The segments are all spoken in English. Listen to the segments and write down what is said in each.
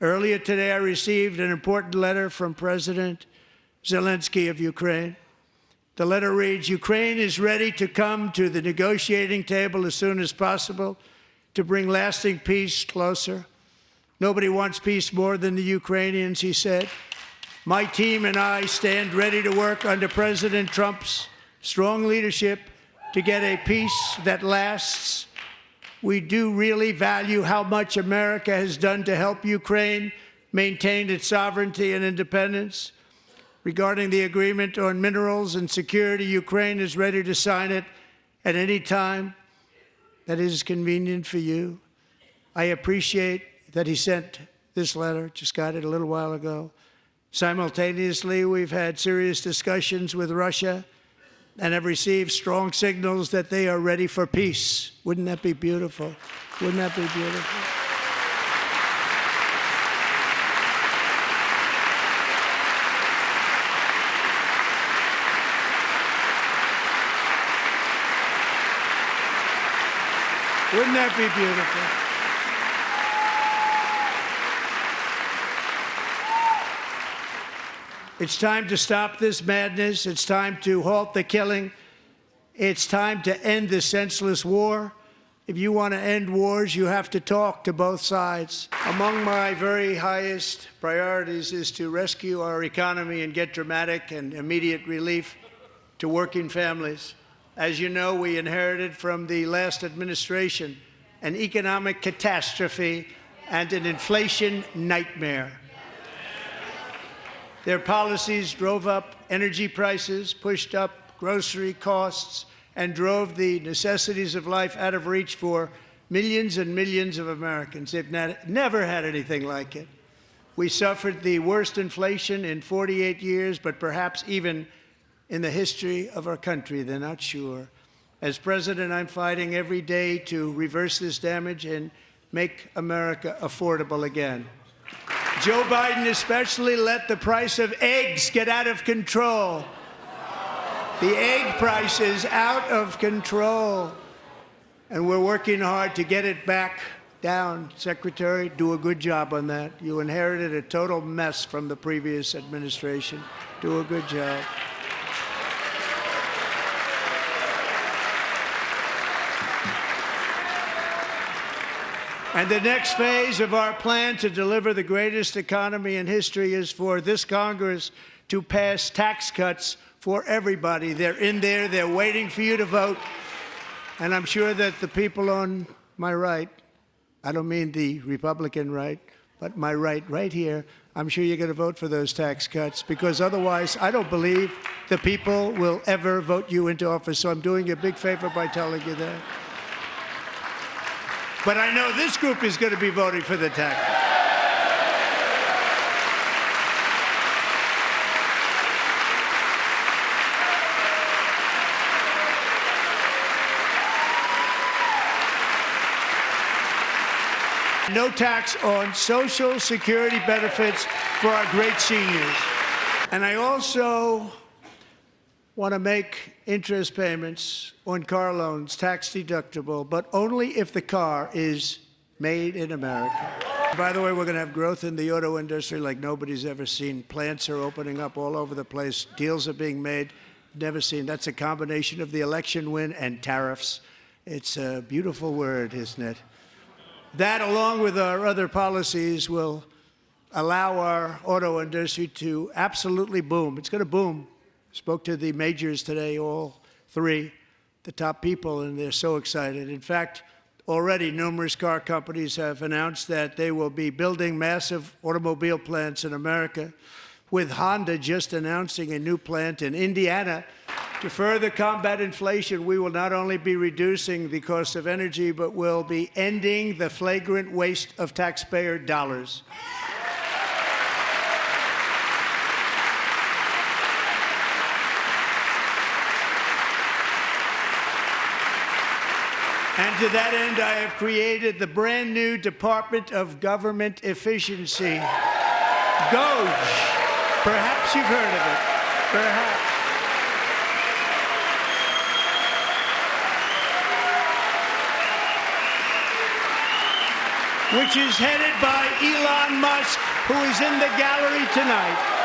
Earlier today, I received an important letter from President Zelensky of Ukraine. The letter reads, Ukraine is ready to come to the negotiating table as soon as possible to bring lasting peace closer. Nobody wants peace more than the Ukrainians, he said. My team and I stand ready to work under President Trump's strong leadership to get a peace that lasts. We do really value how much America has done to help Ukraine maintain its sovereignty and independence. Regarding the agreement on minerals and security, Ukraine is ready to sign it at any time that is convenient for you. I appreciate that he sent this letter, just got it a little while ago. Simultaneously, we've had serious discussions with Russia and have received strong signals that they are ready for peace. Wouldn't that be beautiful? Wouldn't that be beautiful? Wouldn't that be beautiful? It's time to stop this madness. It's time to halt the killing. It's time to end this senseless war. If you want to end wars, you have to talk to both sides. Among my very highest priorities is to rescue our economy and get dramatic and immediate relief to working families. As you know, we inherited from the last administration an economic catastrophe and an inflation nightmare. Their policies drove up energy prices, pushed up grocery costs, and drove the necessities of life out of reach for millions and millions of Americans. They've never had anything like it. We suffered the worst inflation in 48 years, but perhaps even in the history of our country. They're not sure. As president, I'm fighting every day to reverse this damage and make America affordable again. Joe Biden especially let the price of eggs get out of control. The egg price is out of control, and we're working hard to get it back down. Secretary, do a good job on that. You inherited a total mess from the previous administration. Do a good job. And the next phase of our plan to deliver the greatest economy in history is for this Congress to pass tax cuts for everybody. They're in there. They're waiting for you to vote. And I'm sure that the people on my right, I don't mean the Republican right, but my right here, I'm sure you're going to vote for those tax cuts, because otherwise I don't believe the people will ever vote you into office. So I'm doing you a big favor by telling you that. But I know this group is going to be voting for the tax. No tax on Social Security benefits for our great seniors. And I also want to make interest payments on car loans tax deductible, but only if the car is made in America. By the way, we're going to have growth in the auto industry like nobody's ever seen. Plants are opening up all over the place. Deals are being made. Never seen. That's a combination of the election win and tariffs. It's a beautiful word, isn't it? That, along with our other policies, will allow our auto industry to absolutely boom. It's going to boom. Spoke to the majors today, all three, the top people, and they're so excited. In fact, already numerous car companies have announced that they will be building massive automobile plants in America, with Honda just announcing a new plant in Indiana. To further combat inflation, we will not only be reducing the cost of energy, but will be ending the flagrant waste of taxpayer dollars. And to that end, I have created the brand new Department of Government Efficiency, DOGE. Perhaps you've heard of it. Perhaps. which is headed by Elon Musk, who is in the gallery tonight.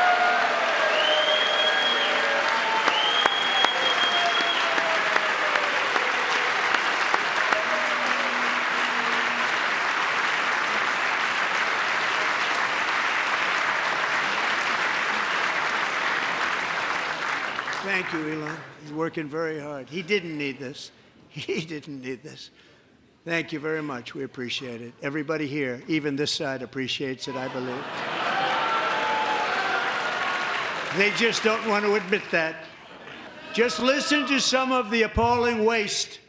Thank you, Elon. He's working very hard. He didn't need this. He didn't need this. Thank you very much. We appreciate it. Everybody here, even this side, appreciates it, I believe. They just don't want to admit that. Just listen to some of the appalling waste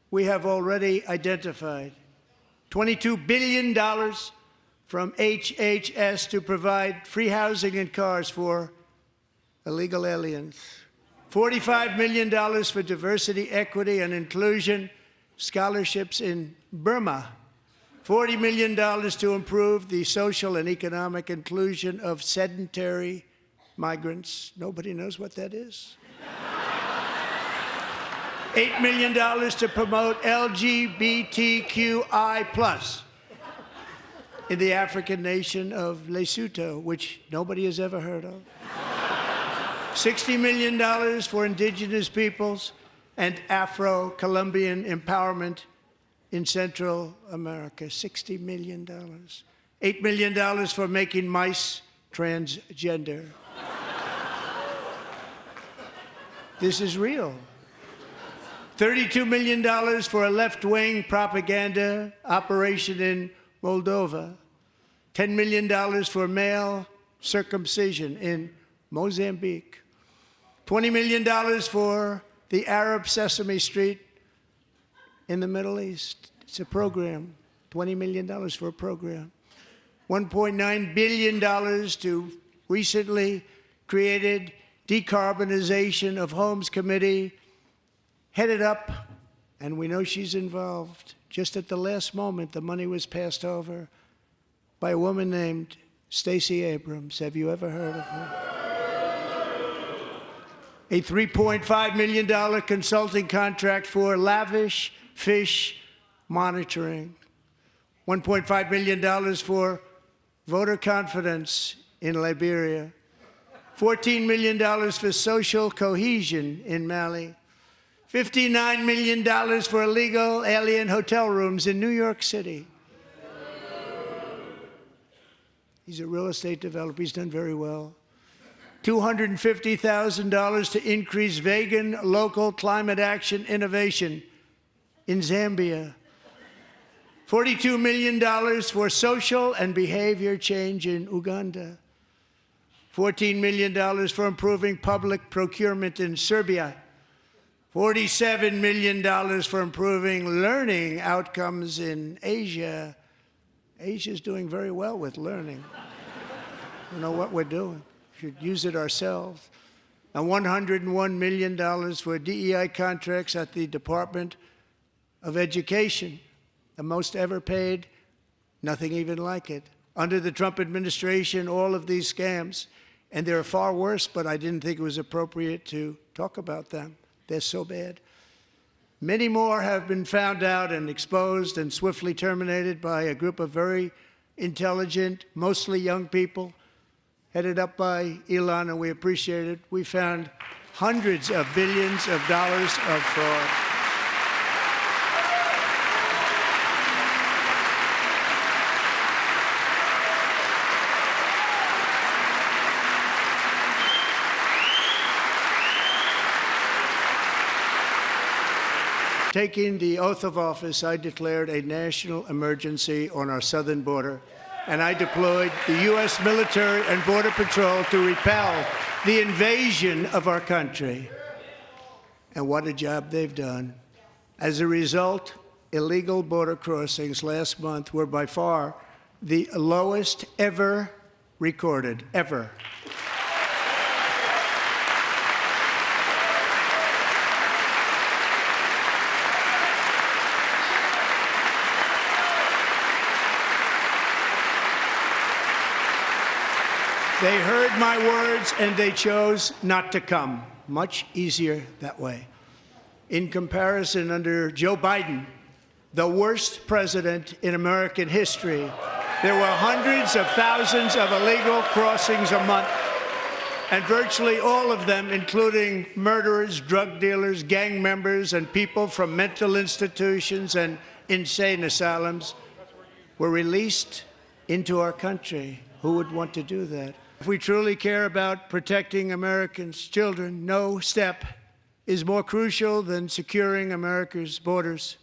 we have already identified. $22 billion from HHS to provide free housing and cars for illegal aliens. $45 million for diversity, equity, and inclusion scholarships in Burma. $40 million to improve the social and economic inclusion of sedentary migrants. Nobody knows what that is. $8 million to promote LGBTQI+ in the African nation of Lesotho, which nobody has ever heard of. $60 million for indigenous peoples and Afro-Colombian empowerment in Central America. $60 million. $8 million for making mice transgender. This is real. $32 million for a left-wing propaganda operation in Moldova. $10 million for male circumcision in Mozambique. $20 million for the Arab Sesame Street in the Middle East. It's a program. $20 million for a program. $1.9 billion to recently created Decarbonization of Homes Committee, headed up, and we know she's involved. Just at the last moment, the money was passed over by a woman named Stacey Abrams. Have you ever heard of her? A $3.5 million consulting contract for lavish fish monitoring. $1.5 million for voter confidence in Liberia. $14 million for social cohesion in Mali. $59 million for illegal alien hotel rooms in New York City. He's a real estate developer. He's done very well. $250,000 to increase vegan local climate action innovation in Zambia. $42 million for social and behavior change in Uganda. $14 million for improving public procurement in Serbia. $47 million for improving learning outcomes in Asia. Asia's doing very well with learning. We know what we're doing. Should use it ourselves. And $101 million for DEI contracts at the Department of Education, the most ever paid, nothing even like it. Under the Trump administration, all of these scams, and they're far worse, but I didn't think it was appropriate to talk about them. They're so bad. Many more have been found out and exposed and swiftly terminated by a group of very intelligent, mostly young people, headed up by Elon, and we appreciate it. We found hundreds of billions of dollars of fraud. Taking the oath of office, I declared a national emergency on our southern border, and I deployed the U.S. military and Border Patrol to repel the invasion of our country. And what a job they've done. As a result, illegal border crossings last month were by far the lowest ever recorded, ever. They heard my words and they chose not to come. Much easier that way. In comparison, under Joe Biden, the worst president in American history. There were hundreds of thousands of illegal crossings a month, and virtually all of them, including murderers, drug dealers, gang members, and people from mental institutions and insane asylums, were released into our country. Who would want to do that? If we truly care about protecting Americans' children, no step is more crucial than securing America's borders.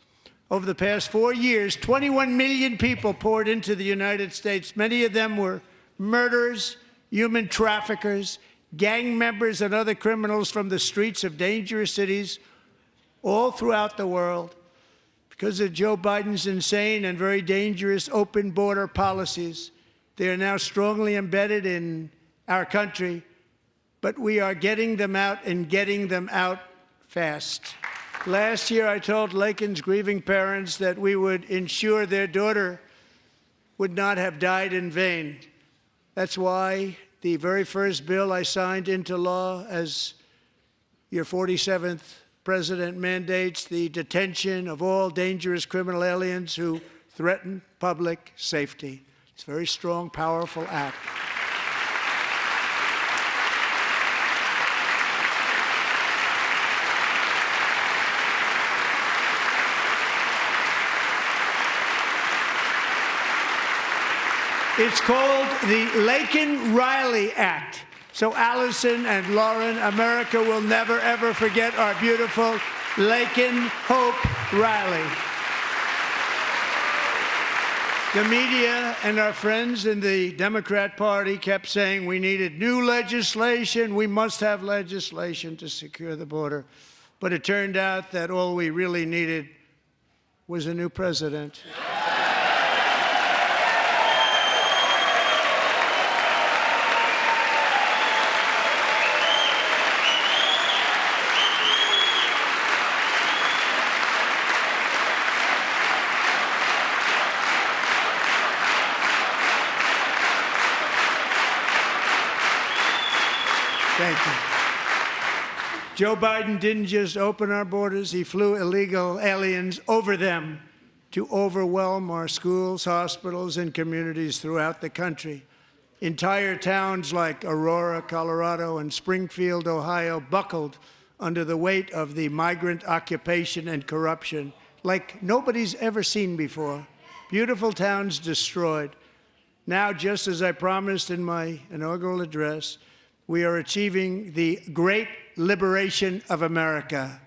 Over the past 4 years, 21 million people poured into the United States. Many of them were murderers, human traffickers, gang members, and other criminals from the streets of dangerous cities all throughout the world. Because of Joe Biden's insane and very dangerous open border policies, they are now strongly embedded in our country, but we are getting them out and getting them out fast. Last year, I told Laken's grieving parents that we would ensure their daughter would not have died in vain. That's why the very first bill I signed into law as your 47th president mandates the detention of all dangerous criminal aliens who threaten public safety. It's a very strong, powerful act. It's called the Laken-Riley Act. So Allison and Lauren, America will never, ever forget our beautiful Laken Hope Riley. The media and our friends in the Democrat Party kept saying we needed new legislation, we must have legislation to secure the border. But it turned out that all we really needed was a new president. Thank you. Joe Biden didn't just open our borders, he flew illegal aliens over them to overwhelm our schools, hospitals, and communities throughout the country. Entire towns like Aurora, Colorado, and Springfield, Ohio, buckled under the weight of the migrant occupation and corruption like nobody's ever seen before. Beautiful towns destroyed. Now, just as I promised in my inaugural address, we are achieving the great liberation of America.